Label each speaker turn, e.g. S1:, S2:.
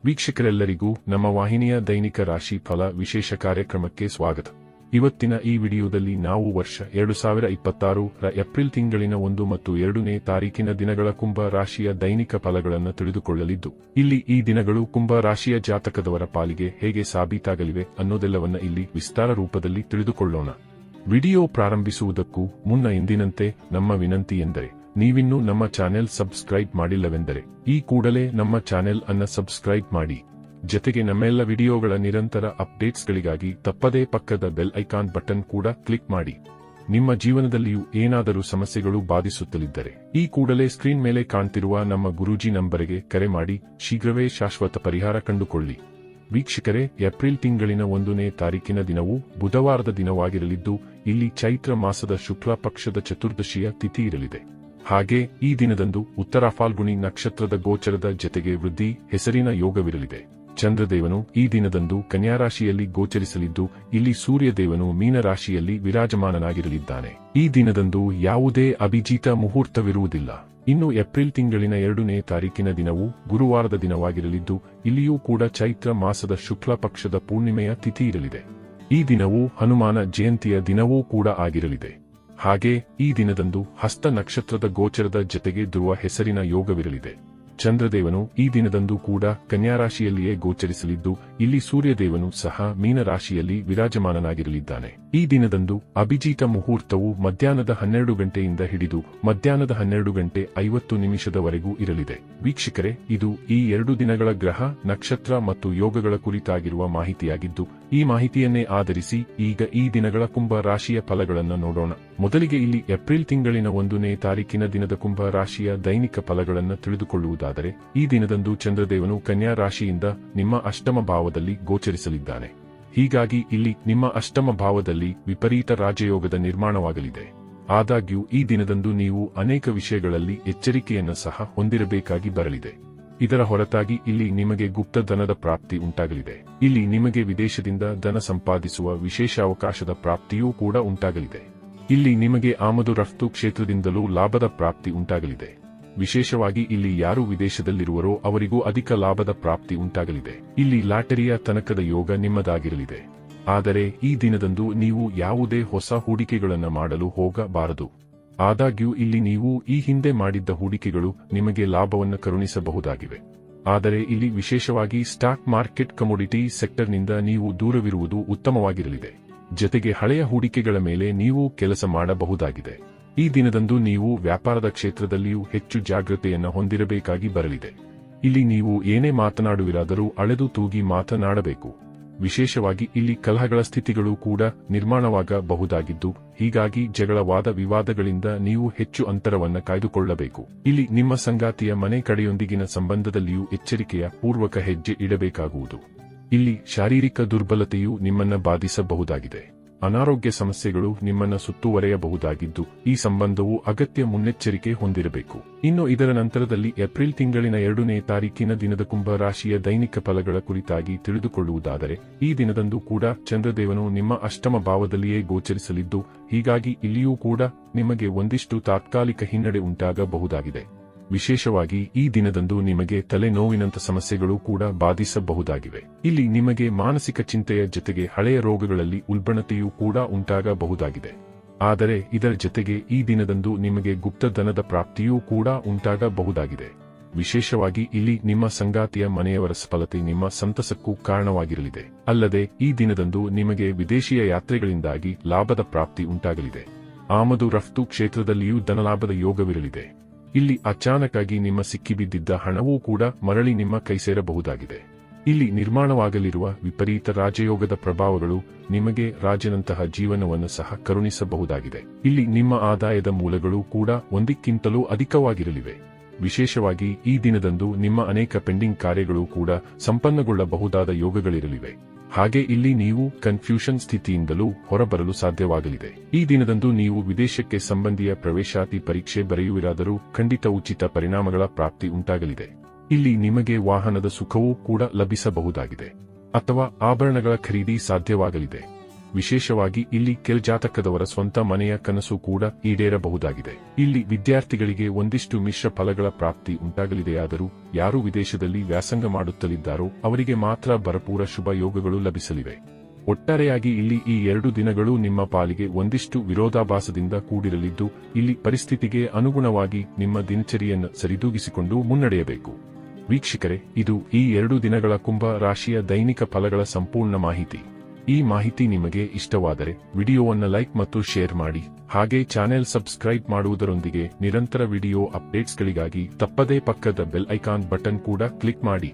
S1: ವೀಕ್ಷಕರೆಲ್ಲರಿಗೂ ನಮ್ಮ ವಾಹಿನಿಯ ದೈನಿಕ ರಾಶಿ ಫಲ ವಿಶೇಷ ಕಾರ್ಯಕ್ರಮಕ್ಕೆ ಸ್ವಾಗತ. ಇವತ್ತಿನ ಈ ವಿಡಿಯೋದಲ್ಲಿ ನಾವು ವರ್ಷ 2026 ರ ಏಪ್ರಿಲ್ ತಿಂಗಳಿನ 1 ಮತ್ತು 2ನೇ ತಾರೀಕಿನ ದಿನಗಳ ಕುಂಭ ರಾಶಿಯ ದೈನಿಕ ಫಲಗಳನ್ನು ತಿಳಿದುಕೊಳ್ಳಲಿದ್ದು, ಇಲ್ಲಿ ಈ ದಿನಗಳು ಕುಂಭ ರಾಶಿಯ ಜಾತಕದವರ ಪಾಲಿಗೆ ಹೇಗೆ ಸಾಬೀತಾಗಲಿವೆ ಅನ್ನೋದೆಲ್ಲವನ್ನ ಇಲ್ಲಿ ವಿಸ್ತಾರ ರೂಪದಲ್ಲಿ ತಿಳಿದುಕೊಳ್ಳೋಣ. ವಿಡಿಯೋ ಪ್ರಾರಂಭಿಸುವುದಕ್ಕೂ ಮುನ್ನ ಎಂದಿನಂತೆ ನಮ್ಮ ವಿನಂತಿ ಎಂದರೆ, ನೀವಿನ್ನೂ ನಮ್ಮ ಚಾನೆಲ್ ಸಬ್ಸ್ಕ್ರೈಬ್ ಮಾಡಿಲ್ಲವೆಂದರೆ ಈ ಕೂಡಲೇ ನಮ್ಮ ಚಾನೆಲ್ ಅನ್ನು ಸಬ್ಸ್ಕ್ರೈಬ್ ಮಾಡಿ. ಜತೆಗೆ ನಮ್ಮೆಲ್ಲ ವಿಡಿಯೋಗಳ ನಿರಂತರ ಅಪ್ಡೇಟ್ಸ್ಗಳಿಗಾಗಿ ತಪ್ಪದೇ ಪಕ್ಕದ ಬೆಲ್ ಐಕಾನ್ ಬಟನ್ ಕೂಡ ಕ್ಲಿಕ್ ಮಾಡಿ. ನಿಮ್ಮ ಜೀವನದಲ್ಲಿಯೂ ಏನಾದರೂ ಸಮಸ್ಯೆಗಳು ಬಾಧಿಸುತ್ತಲಿದ್ದರೆ ಈ ಕೂಡಲೇ ಸ್ಕ್ರೀನ್ ಮೇಲೆ ಕಾಣ್ತಿರುವ ನಮ್ಮ ಗುರೂಜಿ ನಂಬರಿಗೆ ಕರೆ ಮಾಡಿ ಶೀಘ್ರವೇ ಶಾಶ್ವತ ಪರಿಹಾರ ಕಂಡುಕೊಳ್ಳಿ. ವೀಕ್ಷಕರೇ, ಏಪ್ರಿಲ್ ತಿಂಗಳಿನ 1ನೇ ತಾರೀಕಿನ ದಿನವು ಬುಧವಾರದ ದಿನವಾಗಿರಲಿದ್ದು, ಇಲ್ಲಿ ಚೈತ್ರ ಮಾಸದ ಶುಕ್ಲ ಪಕ್ಷದ ಚತುರ್ದಶಿಯ ತಿಥಿ ಇರಲಿದೆ. ಹಾಗೆ ಈ ದಿನದಂದು ಉತ್ತರ ಫಾಲ್ಗುಣಿ ನಕ್ಷತ್ರದ ಗೋಚರದ ಜತೆಗೆ ವೃದ್ಧಿ ಹೆಸರಿನ ಯೋಗವಿರಲಿದೆ. ಚಂದ್ರದೇವನು ಈ ದಿನದಂದು ಕನ್ಯಾ ರಾಶಿಯಲ್ಲಿ ಗೋಚರಿಸಲಿದ್ದು, ಇಲ್ಲಿ ಸೂರ್ಯದೇವನು ಮೀನರಾಶಿಯಲ್ಲಿ ವಿರಾಜಮಾನನಾಗಿರಲಿದ್ದಾನೆ. ಈ ದಿನದಂದು ಯಾವುದೇ ಅಭಿಜಿತ ಮುಹೂರ್ತವಿರುವುದಿಲ್ಲ. ಇನ್ನು ಏಪ್ರಿಲ್ ತಿಂಗಳಿನ 2ನೇ ತಾರೀಕಿನ ದಿನವು ಗುರುವಾರದ ದಿನವಾಗಿರಲಿದ್ದು, ಇಲ್ಲಿಯೂ ಕೂಡ ಚೈತ್ರ ಮಾಸದ ಶುಕ್ಲ ಪಕ್ಷದ ಪೂರ್ಣಿಮೆಯ ತಿಥಿ ಇರಲಿದೆ. ಈ ದಿನವು ಹನುಮಾನ ಜಯಂತಿಯ ದಿನವೂ ಕೂಡ ಆಗಿರಲಿದೆ. ಹಾಗೆ ಈ ದಿನದಂದು ಹಸ್ತ ನಕ್ಷತ್ರದ ಗೋಚರದ ಜತೆಗೆ ಧ್ರುವ ಹೆಸರಿನ ಯೋಗವಿರಲಿದೆ. ಚಂದ್ರದೇವನು ಈ ದಿನದಂದು ಕೂಡ ಕನ್ಯಾ ರಾಶಿಯಲ್ಲಿಯೇ ಗೋಚರಿಸಲಿದ್ದು, ಇಲ್ಲಿ ಸೂರ್ಯದೇವನು ಸಹ ಮೀನರಾಶಿಯಲ್ಲಿ ವಿರಾಜಮಾನನಾಗಿರಲಿದ್ದಾನೆ. ಈ ದಿನದಂದು ಅಭಿಜಿತ ಮುಹೂರ್ತವು ಮಧ್ಯಾಹ್ನದ 12 ಗಂಟೆಯಿಂದ ಹಿಡಿದು ಮಧ್ಯಾಹ್ನದ 12 ಗಂಟೆ 50 ನಿಮಿಷದವರೆಗೂ ಇರಲಿದೆ. ವೀಕ್ಷಕರೇ, ಇದು ಈ 2 ದಿನಗಳ ಗ್ರಹ, ನಕ್ಷತ್ರ ಮತ್ತು ಯೋಗಗಳ ಕುರಿತಾಗಿರುವ ಮಾಹಿತಿಯಾಗಿದ್ದು, ಈ ಮಾಹಿತಿಯನ್ನೇ ಆಧರಿಸಿ ಈಗ ಈ ದಿನಗಳ ಕುಂಭ ರಾಶಿಯ ಫಲಗಳನ್ನು ನೋಡೋಣ. ಮೊದಲಿಗೆ ಇಲ್ಲಿ ಏಪ್ರಿಲ್ ತಿಂಗಳಿನ 1ನೇ ತಾರೀಕಿನ ದಿನದ ಕುಂಭ ರಾಶಿಯ ದೈನಿಕ ಫಲಗಳನ್ನು ತಿಳಿದುಕೊಳ್ಳುವುದಾದರೆ, ಈ ದಿನದಂದು ಚಂದ್ರದೇವನು ಕನ್ಯಾ ರಾಶಿಯಿಂದ ನಿಮ್ಮ ಅಷ್ಟಮ ಭಾವದಲ್ಲಿ ಗೋಚರಿಸಲಿದ್ದಾನೆ. ಹೀಗಾಗಿ ಇಲ್ಲಿ ನಿಮ್ಮ ಅಷ್ಟಮ ಭಾವದಲ್ಲಿ ವಿಪರೀತ ರಾಜಯೋಗದ ನಿರ್ಮಾಣವಾಗಲಿದೆ. ಆದಾಗ್ಯೂ ಈ ದಿನದಂದು ನೀವು ಅನೇಕ ವಿಷಯಗಳಲ್ಲಿ ಎಚ್ಚರಿಕೆಯನ್ನು ಸಹ ಹೊಂದಿರಬೇಕಾಗಿ ಬರಲಿದೆ. ಇದರ ಹೊರತಾಗಿ ಇಲ್ಲಿ ನಿಮಗೆ ಗುಪ್ತ ಧನದ ಪ್ರಾಪ್ತಿ ಉಂಟಾಗಲಿದೆ. ಇಲ್ಲಿ ನಿಮಗೆ ವಿದೇಶದಿಂದ ಧನ ಸಂಪಾದಿಸುವ ವಿಶೇಷ ಅವಕಾಶದ ಪ್ರಾಪ್ತಿಯೂ ಕೂಡ ಉಂಟಾಗಲಿದೆ. ಇಲ್ಲಿ ನಿಮಗೆ ಆಮದು ರಫ್ತು ಕ್ಷೇತ್ರದಿಂದಲೂ ಲಾಭದ ಪ್ರಾಪ್ತಿ ಉಂಟಾಗಲಿದೆ. ವಿಶೇಷವಾಗಿ ಇಲ್ಲಿ ಯಾರು ವಿದೇಶದಲ್ಲಿರುವರೋ ಅವರಿಗೂ ಅಧಿಕ ಲಾಭದ ಪ್ರಾಪ್ತಿ ಉಂಟಾಗಲಿದೆ. ಇಲ್ಲಿ ಲಾಟರಿಯ ತನಕದ ಯೋಗ ನಿಮ್ಮದಾಗಿರಲಿದೆ. ಆದರೆ ಈ ದಿನದಂದು ನೀವು ಯಾವುದೇ ಹೊಸ ಹೂಡಿಕೆಗಳನ್ನು ಮಾಡಲು ಹೋಗಬಾರದು. ಆದಾಗ್ಯೂ ಇಲ್ಲಿ ನೀವು ಈ ಹಿಂದೆ ಮಾಡಿದ್ದ ಹೂಡಿಕೆಗಳು ನಿಮಗೆ ಲಾಭವನ್ನು ಕರುಣಿಸಬಹುದಾಗಿವೆ. ಆದರೆ ಇಲ್ಲಿ ವಿಶೇಷವಾಗಿ ಸ್ಟಾಕ್ ಮಾರ್ಕೆಟ್, ಕಮೋಡಿಟಿ ಸೆಕ್ಟರ್ನಿಂದ ನೀವು ದೂರವಿರುವುದು ಉತ್ತಮವಾಗಿರಲಿದೆ. ಜತೆಗೆ ಹಳೆಯ ಹೂಡಿಕೆಗಳ ಮೇಲೆ ನೀವು ಕೆಲಸ ಮಾಡಬಹುದಾಗಿದೆ. ಈ ದಿನದಂದು ನೀವು ವ್ಯಾಪಾರದ ಕ್ಷೇತ್ರದಲ್ಲಿಯೂ ಹೆಚ್ಚು ಜಾಗೃತೆಯನ್ನು ಹೊಂದಿರಬೇಕಾಗಿ ಬರಲಿದೆ. ಇಲ್ಲಿ ನೀವು ಏನೇ ಮಾತನಾಡುವಿರಾದರೂ ಅಳೆದು ತೂಗಿ ಮಾತನಾಡಬೇಕು. ವಿಶೇಷವಾಗಿ ಇಲ್ಲಿ ಕಲಹಗಳ ಸ್ಥಿತಿಗಳು ಕೂಡ ನಿರ್ಮಾಣವಾಗಬಹುದಾಗಿದ್ದು, ಹೀಗಾಗಿ ಜಗಳ, ವಾದ ವಿವಾದಗಳಿಂದ ನೀವು ಹೆಚ್ಚು ಅಂತರವನ್ನು ಕಾಯ್ದುಕೊಳ್ಳಬೇಕು. ಇಲ್ಲಿ ನಿಮ್ಮ ಸಂಗಾತಿಯ ಮನೆ ಕಡೆಯೊಂದಿಗಿನ ಸಂಬಂಧದಲ್ಲಿಯೂ ಎಚ್ಚರಿಕೆಯ ಪೂರ್ವಕ ಹೆಜ್ಜೆ ಇಡಬೇಕಾಗುವುದು. ಇಲ್ಲಿ ಶಾರೀರಿಕ ದುರ್ಬಲತೆಯು ನಿಮ್ಮನ್ನ ಬಾಧಿಸಬಹುದಾಗಿದೆ. ಅನಾರೋಗ್ಯ ಸಮಸ್ಯೆಗಳು ನಿಮ್ಮನ್ನ ಸುತ್ತುವರೆಯಬಹುದಾಗಿದ್ದು, ಈ ಸಂಬಂಧವು ಅಗತ್ಯ ಮುನ್ನೆಚ್ಚರಿಕೆ ಹೊಂದಿರಬೇಕು. ಇನ್ನು ಇದರ ನಂತರದಲ್ಲಿ ಏಪ್ರಿಲ್ ತಿಂಗಳಿನ 2ನೇ ತಾರೀಕಿನ ದಿನದ ಕುಂಭ ರಾಶಿಯ ದೈನಿಕ ಫಲಗಳ ಕುರಿತಾಗಿ ತಿಳಿದುಕೊಳ್ಳುವುದಾದರೆ, ಈ ದಿನದಂದು ಕೂಡ ಚಂದ್ರದೇವನು ನಿಮ್ಮ ಅಷ್ಟಮ ಭಾವದಲ್ಲಿಯೇ ಗೋಚರಿಸಲಿದ್ದು, ಹೀಗಾಗಿ ಇಲ್ಲಿಯೂ ಕೂಡ ನಿಮಗೆ ಒಂದಿಷ್ಟು ತಾತ್ಕಾಲಿಕ ಹಿನ್ನಡೆ ಉಂಟಾಗಬಹುದಾಗಿದೆ. ವಿಶೇಷವಾಗಿ ಈ ದಿನದಂದು ನಿಮಗೆ ತಲೆನೋವಿನಂಥ ಸಮಸ್ಯೆಗಳು ಕೂಡ ಬಾಧಿಸಬಹುದಾಗಿವೆ. ಇಲ್ಲಿ ನಿಮಗೆ ಮಾನಸಿಕ ಚಿಂತೆಯ ಜತೆಗೆ ಹಳೆಯ ರೋಗಗಳಲ್ಲಿ ಉಲ್ಬಣತೆಯೂ ಕೂಡ ಉಂಟಾಗಬಹುದಾಗಿದೆ. ಆದರೆ ಇದರ ಜತೆಗೆ ಈ ದಿನದಂದು ನಿಮಗೆ ಗುಪ್ತ ಧನದ ಪ್ರಾಪ್ತಿಯೂ ಕೂಡ ಉಂಟಾಗಬಹುದಾಗಿದೆ. ವಿಶೇಷವಾಗಿ ಇಲ್ಲಿ ನಿಮ್ಮ ಸಂಗಾತಿಯ ಮನೆಯವರ ಸಫಲತೆ ನಿಮ್ಮ ಸಂತಸಕ್ಕೂ ಕಾರಣವಾಗಿರಲಿದೆ. ಅಲ್ಲದೆ ಈ ದಿನದಂದು ನಿಮಗೆ ವಿದೇಶಿಯ ಯಾತ್ರೆಗಳಿಂದಾಗಿ ಲಾಭದ ಪ್ರಾಪ್ತಿ ಉಂಟಾಗಲಿದೆ. ಆಮದು ರಫ್ತು ಕ್ಷೇತ್ರದಲ್ಲಿಯೂ ಧನಲಾಭದ ಯೋಗವಿರಲಿದೆ. ಇಲ್ಲಿ ಅಚಾನಕ್ಕಾಗಿ ನಿಮ್ಮ ಸಿಕ್ಕಿಬಿದ್ದಿದ್ದ ಹಣವೂ ಕೂಡ ಮರಳಿ ನಿಮ್ಮ ಕೈ ಸೇರಬಹುದಾಗಿದೆ. ಇಲ್ಲಿ ನಿರ್ಮಾಣವಾಗಲಿರುವ ವಿಪರೀತ ರಾಜಯೋಗದ ಪ್ರಭಾವಗಳು ನಿಮಗೆ ರಾಜನಂತಹ ಜೀವನವನ್ನು ಸಹ ಕರುಣಿಸಬಹುದಾಗಿದೆ. ಇಲ್ಲಿ ನಿಮ್ಮ ಆದಾಯದ ಮೂಲಗಳು ಕೂಡ ಒಂದಕ್ಕಿಂತಲೂ ಅಧಿಕವಾಗಿರಲಿವೆ. ವಿಶೇಷವಾಗಿ ಈ ದಿನದಂದು ನಿಮ್ಮ ಅನೇಕ ಪೆಂಡಿಂಗ್ ಕಾರ್ಯಗಳು ಕೂಡ ಸಂಪನ್ನಗೊಳ್ಳಬಹುದಾದ ಯೋಗಗಳಿರಲಿವೆ. ಹಾಗೆ ಇಲ್ಲಿ ನೀವು ಕನ್ಫ್ಯೂಷನ್ ಸ್ಥಿತಿಯಿಂದಲೂ ಹೊರಬರಲು ಸಾಧ್ಯವಾಗಲಿದೆ. ಈ ದಿನದಂದು ನೀವು ವಿದೇಶಕ್ಕೆ ಸಂಬಂಧಿಯ ಪ್ರವೇಶಾತಿ ಪರೀಕ್ಷೆ ಬರೆಯುವಿರಾದರೂ ಖಂಡಿತ ಉಚಿತ ಪರಿಣಾಮಗಳ ಪ್ರಾಪ್ತಿ ಉಂಟಾಗಲಿದೆ. ಇಲ್ಲಿ ನಿಮಗೆ ವಾಹನದ ಸುಖವೂ ಕೂಡ ಲಭಿಸಬಹುದಾಗಿದೆ. ಅಥವಾ ಆಭರಣಗಳ ಖರೀದಿ ಸಾಧ್ಯವಾಗಲಿದೆ. ವಿಶೇಷವಾಗಿ ಇಲ್ಲಿ ಜಾತಕದವರ ಸ್ವಂತ ಮನೆಯ ಕನಸು ಕೂಡ ಈಡೇರಬಹುದಾಗಿದೆ. ಇಲ್ಲಿ ವಿದ್ಯಾರ್ಥಿಗಳಿಗೆ ಒಂದಿಷ್ಟು ಮಿಶ್ರ ಫಲಗಳ ಪ್ರಾಪ್ತಿ ಉಂಟಾಗಲಿದೆಯಾದರೂ ಯಾರು ವಿದೇಶದಲ್ಲಿ ವ್ಯಾಸಂಗ ಮಾಡುತ್ತಲಿದ್ದಾರೋ ಅವರಿಗೆ ಮಾತ್ರ ಭರಪೂರ ಶುಭ ಯೋಗಗಳು ಲಭಿಸಲಿವೆ. ಒಟ್ಟಾರೆಯಾಗಿ ಇಲ್ಲಿ ಈ 2 ದಿನಗಳು ನಿಮ್ಮ ಪಾಲಿಗೆ ಒಂದಿಷ್ಟು ವಿರೋಧಾಭಾಸದಿಂದ ಕೂಡಿರಲಿದ್ದು, ಇಲ್ಲಿ ಪರಿಸ್ಥಿತಿಗೆ ಅನುಗುಣವಾಗಿ ನಿಮ್ಮ ದಿನಚರಿಯನ್ನು ಸರಿದೂಗಿಸಿಕೊಂಡು ಮುನ್ನಡೆಯಬೇಕು. ವೀಕ್ಷಕರೇ, ಇದು ಈ 2 ದಿನಗಳ ಕುಂಭ ರಾಶಿಯ ದೈನಿಕ ಫಲಗಳ ಸಂಪೂರ್ಣ ಮಾಹಿತಿ. ಈ ಮಾಹಿತಿ ನಿಮಗೆ ಇಷ್ಟವಾದರೆ ವಿಡಿಯೋವನ್ನು ಲೈಕ್ ಮತ್ತು ಶೇರ್ ಮಾಡಿ. ಹಾಗೆ ಚಾನೆಲ್ ಸಬ್ಸ್ಕ್ರೈಬ್ ಮಾಡುವುದರೊಂದಿಗೆ ನಿರಂತರ ವಿಡಿಯೋ ಅಪ್ಡೇಟ್ಸ್ಗಳಿಗಾಗಿ ತಪ್ಪದೇ ಪಕ್ಕದ ಬೆಲ್ ಐಕಾನ್ ಬಟನ್ ಕೂಡ ಕ್ಲಿಕ್ ಮಾಡಿ.